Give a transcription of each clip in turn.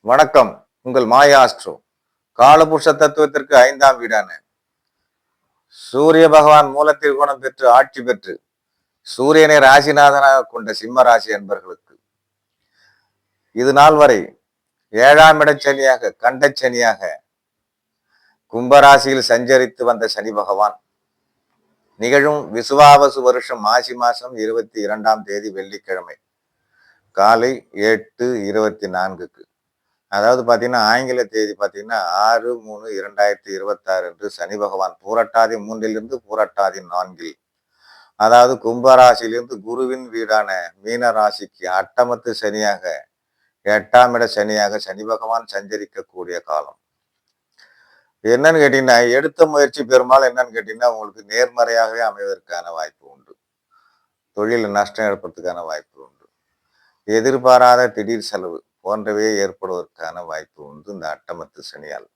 வணக்கம். உங்கள் மாயா ஆஸ்ட்ரோ காலபுருஷ தத்துவத்திற்கு 5ஆம் வீடான சூரிய பகவான் மூலத்தில் குணம் பெற்று ஆட்சி பெற்று சூரியனை ராசிநாதனாக கொண்ட சிம்ம ராசி என்பர்களுக்கு இது நாள் வரை 7ஆம் இட சனியாக கண்ட சனியாக கும்பராசியில் சஞ்சரித்து வந்த சனி பகவான் நிகழும் விசுவாவசு வருஷம் மாசி மாசம் 22ஆம் தேதி வெள்ளிக்கிழமை காலை 8:24 அதாவது பார்த்தீங்கன்னா ஆங்கில தேதி பார்த்தீங்கன்னா 6/3/2026 என்று சனி பகவான் பூரட்டாதி 3 பூரட்டாதி 4 அதாவது கும்பராசியிலிருந்து குருவின் வீடான மீன ராசிக்கு அட்டமத்து சனியாக 8ஆம் இட சனியாக சனி பகவான் சஞ்சரிக்கக்கூடிய காலம். என்னன்னு கேட்டீங்கன்னா எடுத்த முயற்சி பெரும்பாலும் என்னன்னு கேட்டீங்கன்னா உங்களுக்கு நேர்மறையாகவே அமைவதற்கான வாய்ப்பு உண்டு. தொழில் நஷ்டம் ஏற்படுறதுக்கான வாய்ப்பு உண்டு. எதிர்பாராத திடீர் செலவு போன்றவே ஏற்படுவதற்கான வாய்ப்பு உண்டு இந்த அட்டமத்து சனியால்.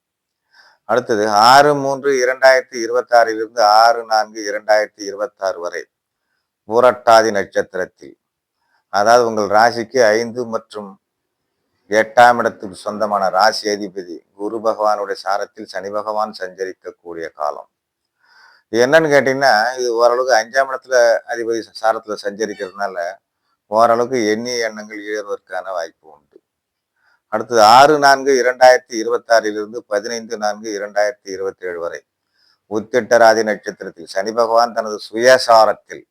அடுத்தது 6/3/2026 6/4/2026 வரை பூரட்டாதி நட்சத்திரத்தில் அதாவது உங்கள் ராசிக்கு 5 மற்றும் 8ஆம் இடத்துக்கு சொந்தமான ராசி அதிபதி குரு பகவானுடைய சாரத்தில் சனி பகவான் சஞ்சரிக்கக்கூடிய காலம். என்னன்னு கேட்டீங்கன்னா இது ஓரளவுக்கு 5ஆம் இடத்துல அதிபதி சாரத்துல சஞ்சரிக்கிறதுனால ஓரளவுக்கு எண்ணிய எண்ணங்கள் ஈழவதற்கான வாய்ப்பு உண்டு. அடுத்தது 6/4/2026 15/4/2027 வரை உத்திரட்டாதி நட்சத்திரத்தில் சனி பகவான் தனது சுயசாரத்தில்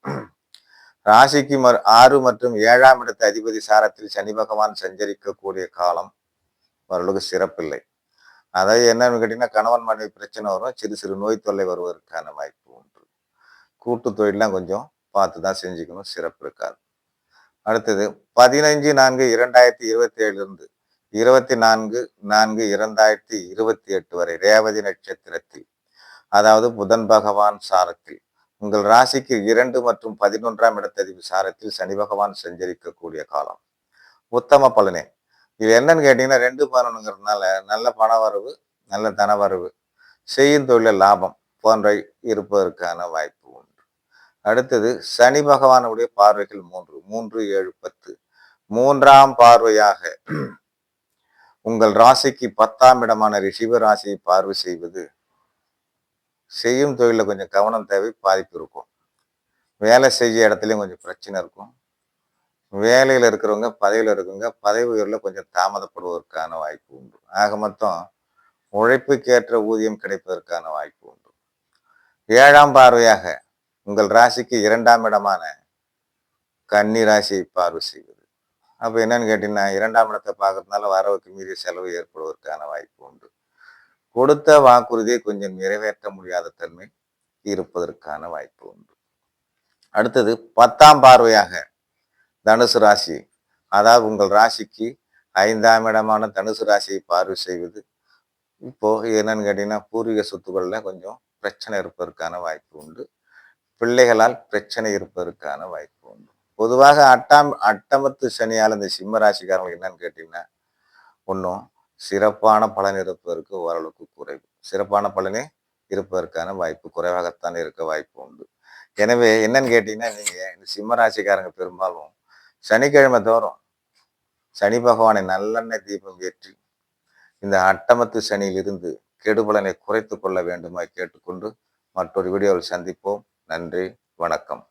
ராசிக்கு 6 மற்றும் 7ஆம் இடத்து அதிபதி சாரத்தில் சனி பகவான் சஞ்சரிக்கக்கூடிய காலம் ஓரளவுக்கு சிறப்பில்லை. அதாவது என்னன்னு கேட்டீங்கன்னா கணவன் மனைவி பிரச்சனை வரும், சிறு சிறு நோய் தொல்லை வருவதற்கான வாய்ப்பு உண்டு. கூட்டு தொழிலாம் கொஞ்சம் பார்த்து தான் செஞ்சுக்கணும், சிறப்பு இருக்காது. அடுத்தது 15/4/2027 24/4/2028 வரை ரேவதி நட்சத்திரத்தில் அதாவது புதன் பகவான் சாரத்தில் உங்கள் ராசிக்கு 2 மற்றும் 11ஆம் இடத்ததிவு சாரத்தில் சனி பகவான் சஞ்சரிக்கக்கூடிய காலம். உத்தம பலனே. இது என்னன்னு கேட்டீங்கன்னா 2/11ங்கிறதுனால நல்ல பண வரவு, நல்ல தன வரவு, செய்யும் தொழில லாபம் போன்ற இருப்பதற்கான வாய்ப்பு உண்டு. அடுத்தது சனி பகவானுடைய பார்வைகள் 3 7 10 3ஆம் பார்வையாக உங்கள் ராசிக்கு 10ஆம் இடமான ரிஷிப ராசியை பார்வை செய்வது செய்யும் தொழில கொஞ்சம் கவனம் தேவை, பாதிப்பு இருக்கும். வேலை செய்ய இடத்துலையும் கொஞ்சம் பிரச்சனை இருக்கும். வேலையில் இருக்கிறவங்க பதவியில் இருக்குங்க பதவி உயர்வில் கொஞ்சம் தாமதப்படுவதற்கான வாய்ப்பு உண்டு. ஆக மொத்தம் உழைப்புக்கேற்ற ஊதியம் கிடைப்பதற்கான வாய்ப்பு உண்டு. 7ஆம் பார்வையாக உங்கள் ராசிக்கு 2ஆம் இடமான கன்னி ராசியை பார்வை செய்வது. அப்போ என்னன்னு கேட்டீங்கன்னா 2ஆம் இடத்தை பார்க்கறதுனால வரவுக்கு மீறிய செலவு ஏற்படுவதற்கான வாய்ப்பு உண்டு. கொடுத்த வாக்குறுதியை கொஞ்சம் நிறைவேற்ற முடியாத தன்மை இருப்பதற்கான வாய்ப்பு உண்டு. அடுத்தது 10ஆம் பார்வையாக தனுசு ராசி அதாவது உங்கள் ராசிக்கு 5ஆம் இடமான தனுசு ராசியை பார்வை செய்வது இப்போ என்னன்னு கேட்டீங்கன்னா பூர்வீக சொத்துக்கள்ல கொஞ்சம் பிரச்சனை இருப்பதற்கான வாய்ப்பு உண்டு. பிள்ளைகளால் பிரச்சனை இருப்பதற்கான வாய்ப்பு உண்டு. பொதுவாக அட்டமத்து சனியால் இந்த சிம்ம ராசிக்காரங்களுக்கு என்னன்னு கேட்டீங்கன்னா ஒன்றும் சிறப்பான பலன் இருப்பதற்கு ஓரளவுக்கு குறைவு. சிறப்பான பலனே இருப்பதற்கான வாய்ப்பு குறைவாகத்தான் இருக்க வாய்ப்பு உண்டு. எனவே என்னன்னு கேட்டீங்கன்னா நீங்க இந்த சிம்ம ராசிக்காரங்க பெரும்பாலும் சனிக்கிழமை தோறும் சனி பகவானை நல்லெண்ணெய் தீபம் ஏற்றி இந்த அட்டமத்து சனியிலிருந்து கெடுபலனை குறைத்து கொள்ள வேண்டுமாய் கேட்டுக்கொண்டு மற்றொரு வீடியோவில் சந்திப்போம். நன்றி, வணக்கம்.